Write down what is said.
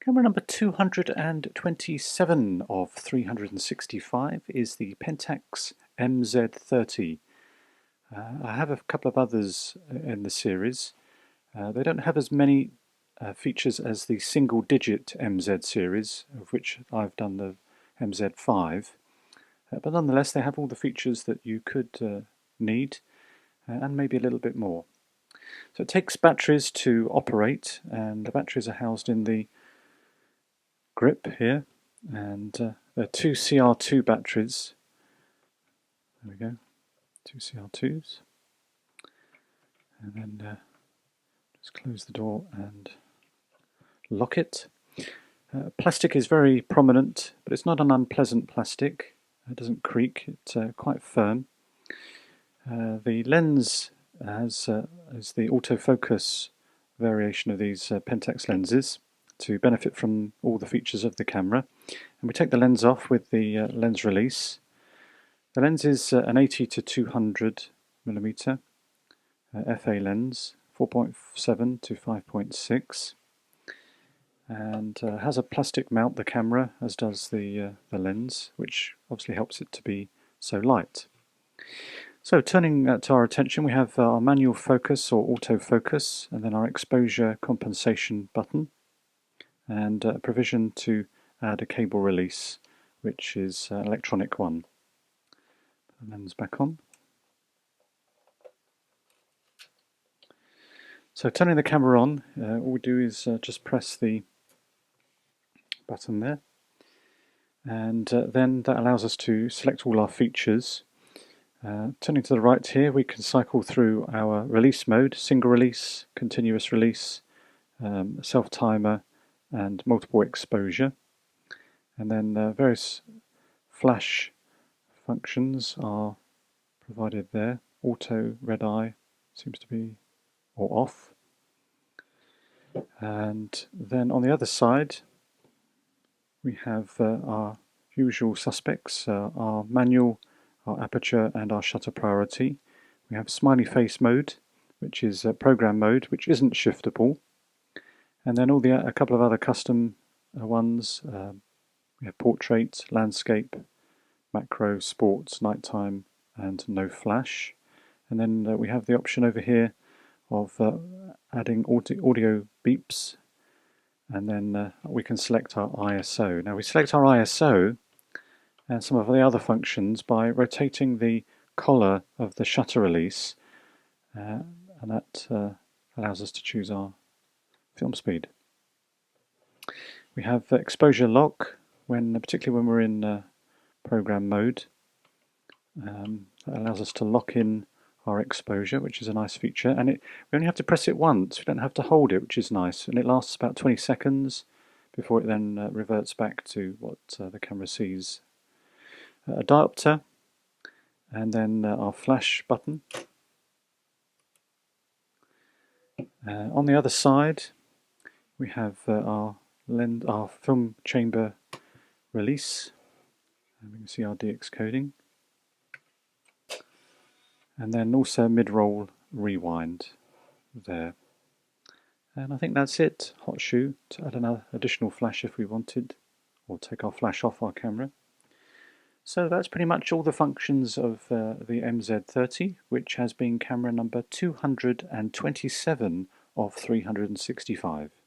Camera number 227 of 365 is the Pentax MZ30. I have a couple of others in the series. They don't have as many features as the single-digit MZ series, of which I've done the MZ5. But nonetheless, they have all the features that you could need, and maybe a little bit more. So it takes batteries to operate, and the batteries are housed in the grip here, and there are two CR2 batteries. There we go, two CR2s, and then just close the door and lock it. Plastic is very prominent, but it's not an unpleasant plastic. It doesn't creak, it's quite firm. The lens is the autofocus variation of these Pentax lenses to benefit from all the features of the camera. And we take the lens off with the lens release. The lens is an 80 to 200 millimeter FA lens, 4.7 to 5.6, and has a plastic mount, the camera, as does the lens, which obviously helps it to be so light. So turning to our attention, we have our manual focus or autofocus, and then our exposure compensation button, and a provision to add a cable release, which is an electronic one. Put the lens back on. So turning the camera on, all we do is just press the button there, and then that allows us to select all our features. Turning to the right here, we can cycle through our release mode: single release, continuous release, self-timer, and multiple exposure. And then various flash functions are provided there. Auto, red eye seems to be, or off. And then on the other side, we have our usual suspects, our manual, our aperture, and our shutter priority. We have smiley face mode, which is program mode, which isn't shiftable. And then a couple of other custom ones. We have portrait, landscape, macro, sports, nighttime, and no flash. And then we have the option over here of adding audio beeps, and then we can select our ISO. Now we select our ISO and some of the other functions by rotating the collar of the shutter release, and that allows us to choose our film speed. We have exposure lock, particularly when we're in program mode. That allows us to lock in our exposure, which is a nice feature, and we only have to press it once. We don't have to hold it, which is nice, and it lasts about 20 seconds before it then reverts back to what the camera sees. A diopter, and then our flash button. On the other side, we have our film chamber release, and we can see our DX coding, and then also mid-roll rewind there. And I think that's it. Hot shoe to add another additional flash if we wanted, or take our flash off our camera. So that's pretty much all the functions of the MZ30, which has been camera number 227 of 365.